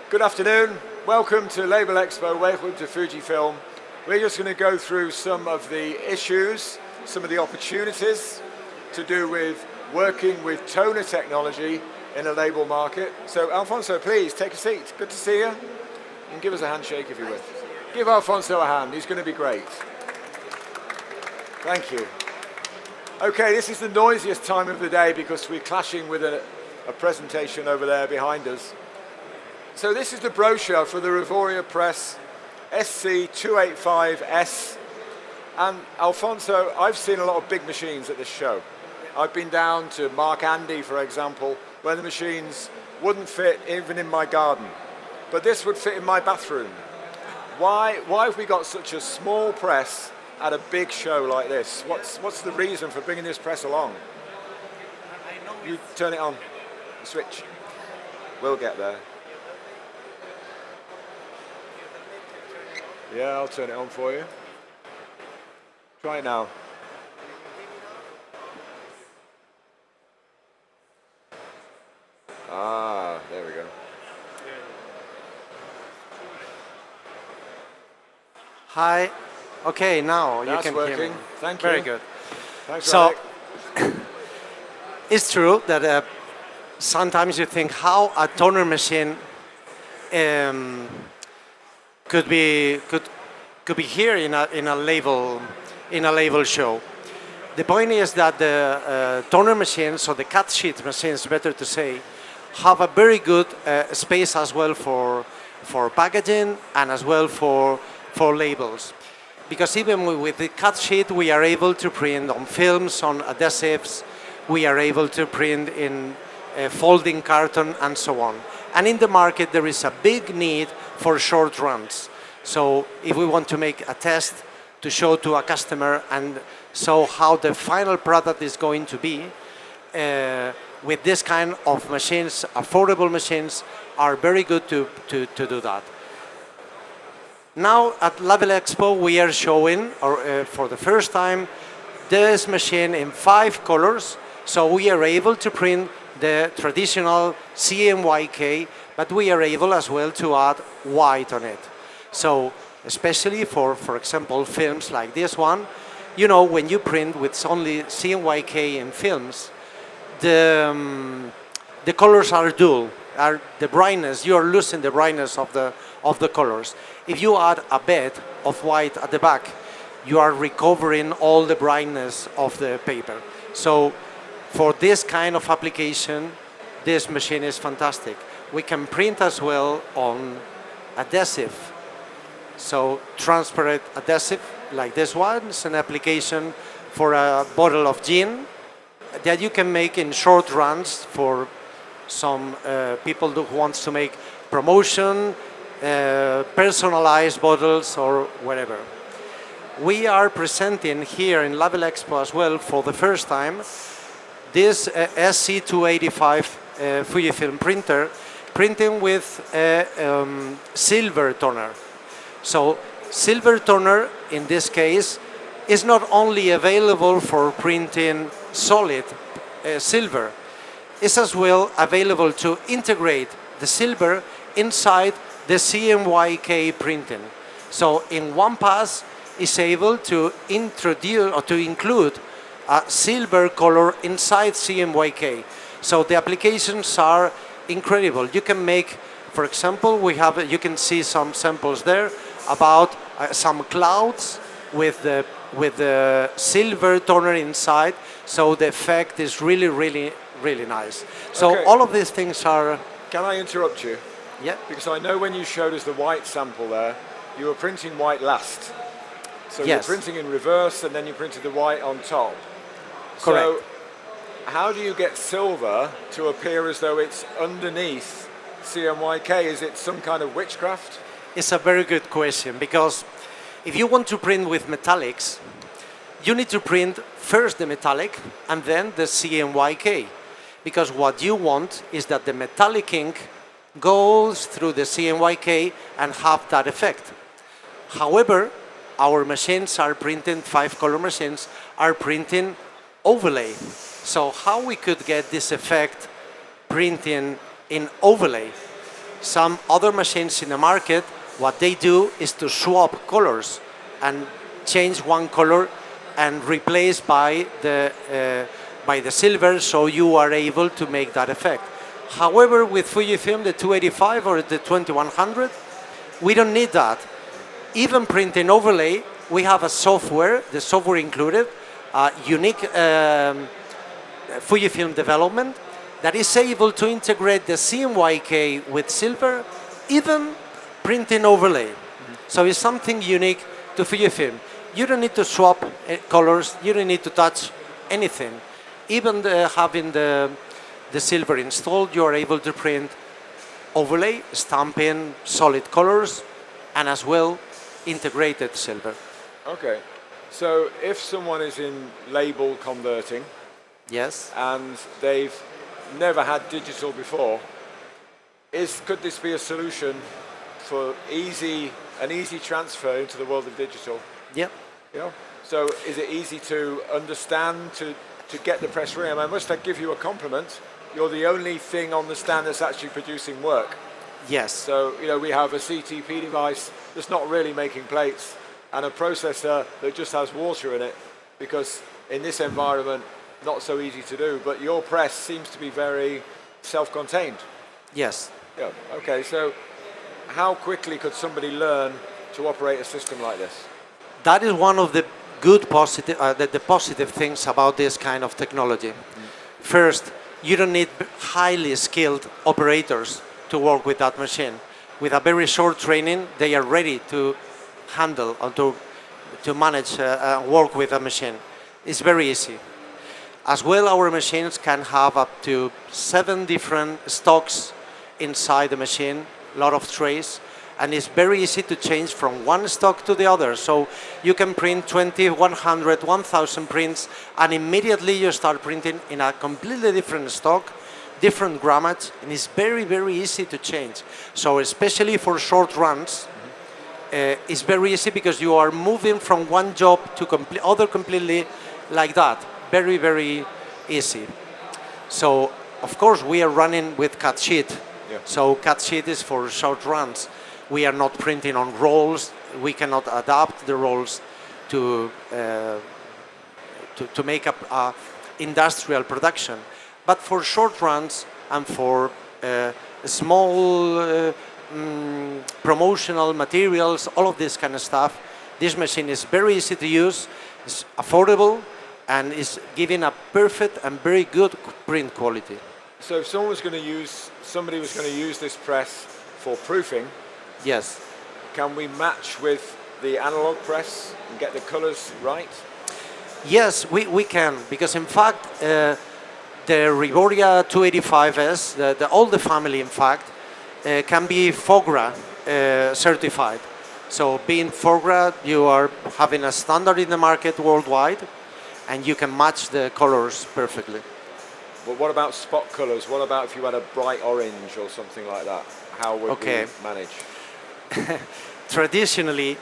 Good afternoon. Welcome to Label Expo. Welcome to Fujifilm. We're just going to go through some of the issues, some of the opportunities to do with working with toner technology in a label market. So Alfonso, please take a seat. Good to see you. And give us a handshake if you will. Give Alfonso a hand. He's going to be great. Thank you. Okay, this is the noisiest time of the day because we're clashing with a presentation over there behind us. So this is the brochure for the Revoria Press SC285S. And Alfonso, I've seen a lot of big machines at this show. I've been down to Mark Andy, for example, where the machines wouldn't fit even in my garden. But this would fit in my bathroom. Why have we got such a small press at a big show like this? What's the reason for bringing this press along? You turn it on, switch. We'll get there. Yeah, I'll turn it on for you. Try it now. Ah, there we go. Hi. Okay, now That's you can working. hear me. Thank you. Very good. Thanks, So, Alec. it's true that sometimes you think how a toner machine could be here in a label show. The point is that the toner machines, or the cut sheet machines, better to say, have a very good space as well for packaging and as well for labels. Because even with the cut sheet, we are able to print on films, on adhesives, we are able to print in folding carton and so on. And in the market, there is a big need for short runs. So if we want to make a test to show to a customer and show how the final product is going to be, with this kind of machines, affordable machines are very good to do that. Now at Label Expo, we are showing, for the first time, this machine in 5 colors. So we are able to print the traditional CMYK, but we are able as well to add white on it. So especially for example, films like this one, you know, when you print with only CMYK in films, the colors are dull, are the brightness, you are losing the brightness of the colors. If you add a bed of white at the back, you are recovering all the brightness of the paper. So for this kind of application, this machine is fantastic. We can print as well on adhesive. So transparent adhesive, like this one, is an application for a bottle of gin that you can make in short runs for some people who wants to make promotion, personalized bottles or whatever. We are presenting here in Label Expo as well for the first time this SC285 Fujifilm printer, printing with silver toner. So silver toner in this case is not only available for printing solid silver, it's as well available to integrate the silver inside the CMYK printing. So in one pass is able to introduce or to include a silver color inside CMYK. So the applications are incredible. You can make, for example, you can see some samples there about some clouds with the silver toner inside. So the effect is really, really, really nice. So okay. All of these things are. Can I interrupt you? Yeah. Because I know when you showed us the white sample there, you were printing white last. So yes. You're printing in reverse and then you printed the white on top. Correct. So how do you get silver to appear as though it's underneath CMYK? Is it some kind of witchcraft? It's a very good question, because if you want to print with metallics, you need to print first the metallic and then the CMYK. Because what you want is that the metallic ink goes through the CMYK and have that effect. However, our machines are printing, 5-color machines, are printing overlay. So how we could get this effect printing in overlay? Some other machines in the market, what they do is to swap colors and change one color and replace by the silver, so you are able to make that effect. However, with Fujifilm, the 285 or the 2100, we don't need that. Even print and overlay, we have a software, the software included, unique Fujifilm development that is able to integrate the CMYK with silver, even print and overlay. So it's something unique to Fujifilm. You don't need to swap colors, you don't need to touch anything. Even having the silver installed, you are able to print overlay, stamping, solid colors, and as well integrated silver. Okay, so if someone is in label converting, yes, and they've never had digital before, could this be a solution for an easy transfer into the world of digital? Yep. You know? So is it easy to understand, to get the press running? I must give you a compliment. You're the only thing on the stand that's actually producing work. Yes. So, we have a CTP device that's not really making plates and a processor that just has water in it, because in this environment, not so easy to do. But your press seems to be very self-contained. Yes. Yeah. Okay, so how quickly could somebody learn to operate a system like this? That is one of the good the positive things about this kind of technology. First, you don't need highly skilled operators to work with that machine. With a very short training, they are ready to handle or to manage work with a machine. It's very easy. As well, our machines can have up to 7 different stocks inside the machine, a lot of trays, and it's very easy to change from one stock to the other. So you can print 20, 100, 1,000 prints, and immediately you start printing in a completely different stock, different grammage, and it's very, very easy to change. So especially for short runs, it's very easy because you are moving from one job to other completely like that. Very, very easy. So, of course, we are running with cut sheet. Yeah. So cut sheet is for short runs. We are not printing on rolls. We cannot adapt the rolls to make up industrial production. But for short runs and for small promotional materials, all of this kind of stuff, this machine is very easy to use, it's affordable, and is giving a perfect and very good print quality. So if somebody was going to use this press for proofing, yes, can we match with the analog press and get the colors right? Yes, we can, because in fact the Revoria 285S, the older family in fact, can be FOGRA certified. So being FOGRA, you are having a standard in the market worldwide, and you can match the colors perfectly. But what about spot colors? What about if you had a bright orange or something like that? How would we manage? Traditionally,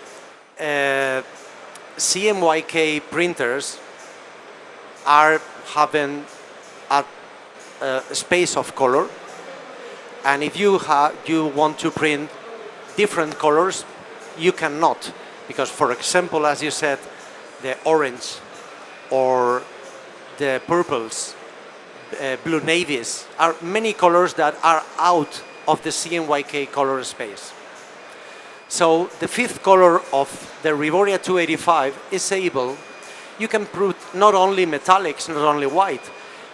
CMYK printers are having a space of color, and if you want to print different colors, you cannot, because, for example, as you said, the orange or the purples, blue navies, are many colors that are out of the CMYK color space. So the fifth color of the Revoria 285 is able, you can put not only metallics, not only white,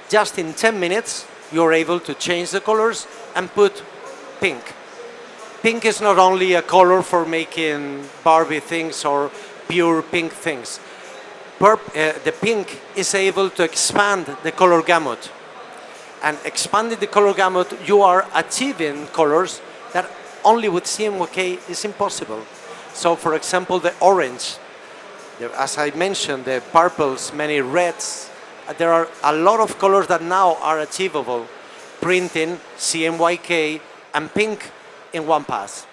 just in 10 minutes you're able to change the colors and put pink. Pink is not only a color for making Barbie things or pure pink things. The pink is able to expand the color gamut. And expanding the color gamut, you are achieving colors that only with CMYK is impossible. So, for example, the orange, as I mentioned, the purples, many reds, there are a lot of colors that now are achievable, printing CMYK and pink in one pass.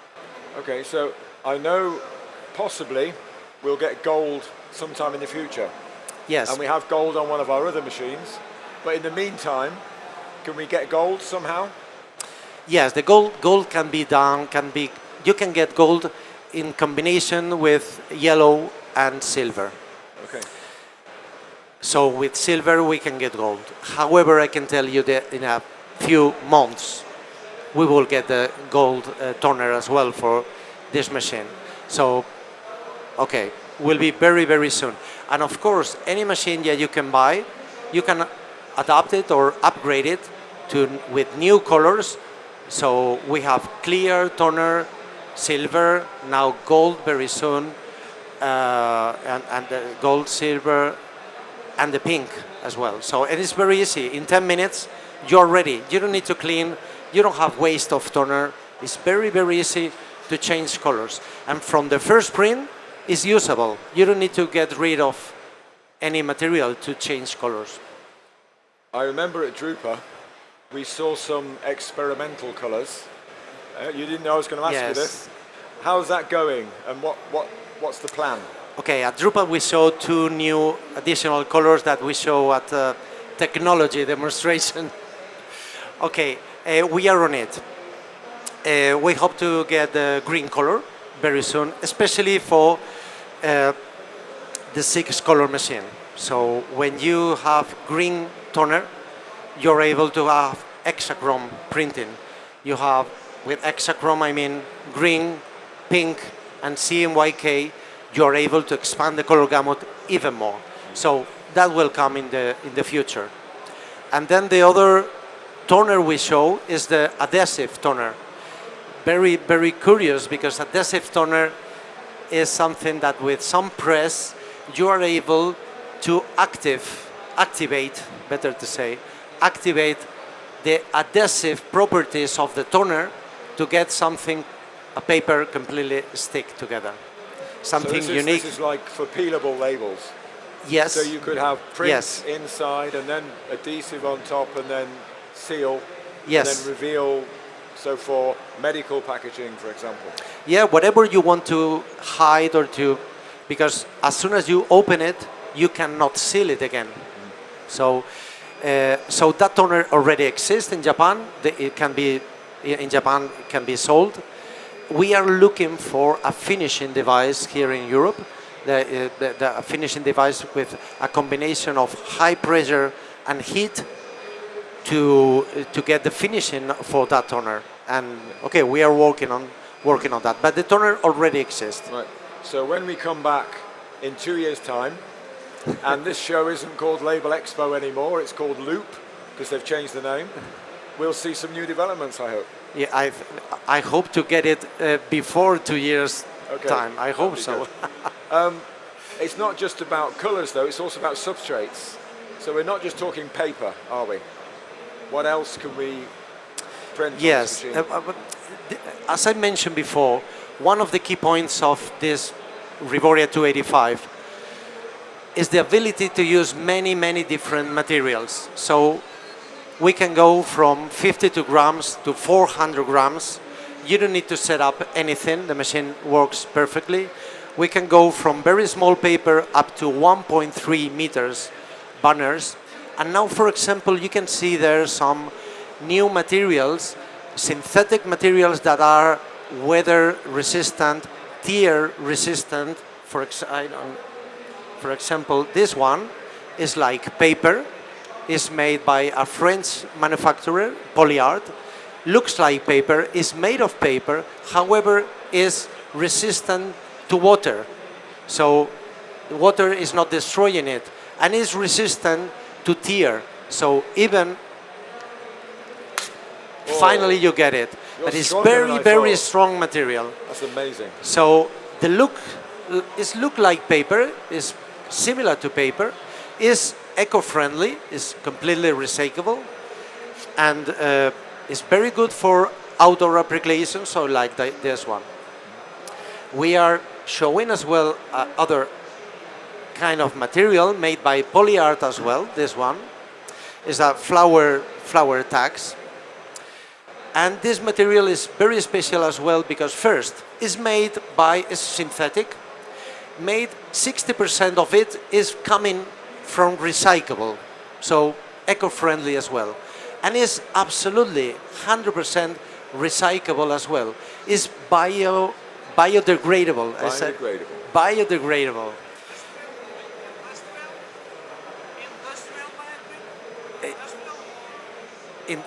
Okay, so I know possibly we'll get gold sometime in the future. Yes. And we have gold on one of our other machines. But in the meantime, can we get gold somehow? Yes, the gold can be done. You can get gold in combination with yellow and silver. Okay. So with silver we can get gold. However, I can tell you that in a few months we will get the gold toner as well for this machine. So, okay, will be very, very soon. And of course, any machine that you can buy, you can adapt it or upgrade it with new colors. So we have clear toner, silver, now gold very soon, and the gold, silver, and the pink as well. So it is very easy. In 10 minutes, you're ready. You don't need to clean. You don't have waste of toner. It's very, very easy to change colors. And from the first print, it's usable. You don't need to get rid of any material to change colors. I remember at Drupa, we saw some experimental colors. You didn't know I was going to ask you this. How's that going, and what's the plan? Okay, at Drupal we show 2 new additional colors that we show at technology demonstration. Okay, we are on it. We hope to get the green color very soon, especially for the 6-color machine. So when you have green toner, you're able to have hexachrome printing. You have, with hexachrome I mean green, pink, and CMYK, you're able to expand the color gamut even more. So that will come in the future. And then the other toner we show is the adhesive toner. Very, very curious, because adhesive toner is something that with some press you are able to activate the adhesive properties of the toner to get a paper completely stick together. Something unique. This is like for peelable labels. Yes. So you could have print inside and then adhesive on top and then seal. Yes. And then reveal. So for medical packaging, for example. Yeah, whatever you want to hide because as soon as you open it, you cannot seal it again. So that toner already exists in Japan. It can be sold. We are looking for a finishing device here in Europe, the finishing device with a combination of high pressure and heat to get the finishing for that toner. And okay, we are working on that, but the toner already exists. Right. So when we come back in 2 years' time, and this show isn't called Label Expo anymore, it's called Loop, because they've changed the name, we'll see some new developments, I hope. Yeah, I hope to get it before 2 years' time. I hope so. It's not just about colors, though. It's also about substrates. So we're not just talking paper, are we? What else can we print on this machine? As I mentioned before, one of the key points of this Revoria 285 is the ability to use many, many different materials. So we can go from 52 grams to 400 grams. You don't need to set up anything. The machine works perfectly. We can go from very small paper up to 1.3 meters banners. And now, for example, you can see there some new materials, synthetic materials that are weather resistant, tear resistant. For example, this one is like paper. Is made by a French manufacturer, Polyart. Looks like paper, is made of paper, however, is resistant to water. So water is not destroying it, and is resistant to tear. So even finally you get it. But it's very, very strong material. That's amazing. So the look like paper, is similar to paper, is eco-friendly, is completely recyclable, and is very good for outdoor applications, so like this one. We are showing as well other kind of material made by Polyart as well. This one is a flower tags. And this material is very special as well because first, it's synthetic. 60% of it is coming from recyclable, so eco-friendly as well. And is absolutely 100% recyclable as well. It's biodegradable. I said Biodegradable. biodegradable. In,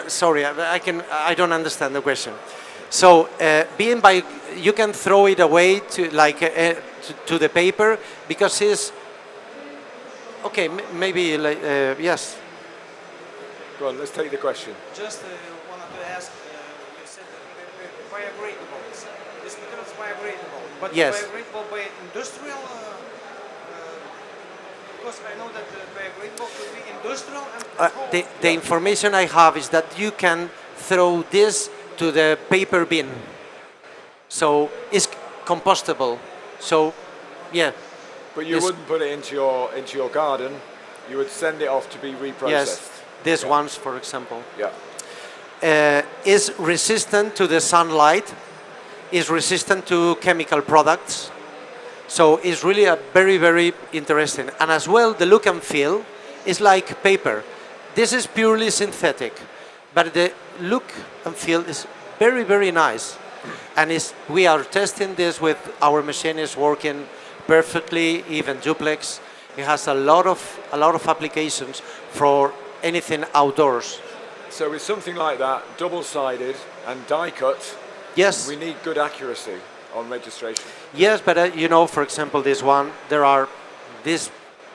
sorry, I don't understand the question. So being by, you can throw it away to like to the paper because it's okay. Maybe like yes. Go on, let's take the question. Just wanted to ask, you said biodegradable. This material is biodegradable, but Yes. biodegradable by industrial. Because I know that biodegradable could be industrial and home. The information I have is that you can throw this to the paper bin. So it's compostable. So yeah. But you This- wouldn't put it into your garden. You would send it off to be reprocessed. Yes. These ones, for example, Yeah. is resistant to the sunlight, is resistant to chemical products. So it's really a very, very interesting. And as well, the look and feel is like paper. This is purely synthetic, but the look and feel is very, very nice. And we are testing this with our machine is working perfectly, even duplex. It has a lot of applications for anything outdoors. So with something like that, double-sided and die cut, Yes. we need good accuracy on registration. Yes, but you know, for example, this one, there are this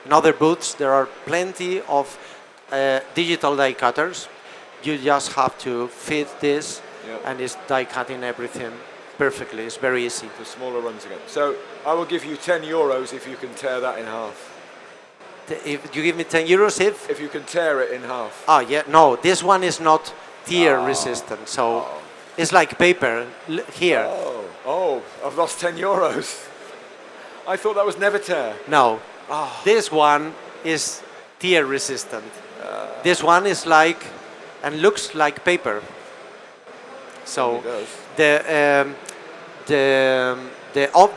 in other booths. There are plenty of digital die cutters. You just have to fit this, and it's die cutting everything perfectly. It's very easy. For smaller runs again. So I will give you 10 euros if you can tear that in half. If you give me 10 euros, If you can tear it in half. oh yeah, no, this one is not tear resistant, so it's like paper here. Oh, I've lost 10 euros. I thought that was never tear. No, this one is tear resistant. This one is like and looks like paper. So It does.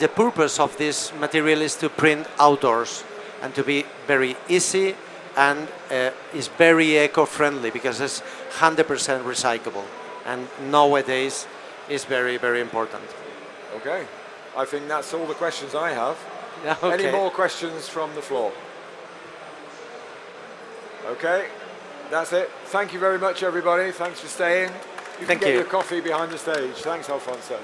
the purpose of this material is to print outdoors and to be very easy and is very eco-friendly because it's 100% recyclable, and nowadays is very, very important. Okay. I think that's all the questions I have. Okay. Any more questions from the floor? Okay. That's it. Thank you very much, everybody. Thanks for staying. You Thank can get you. your coffee behind the stage. Thanks, Alfonso.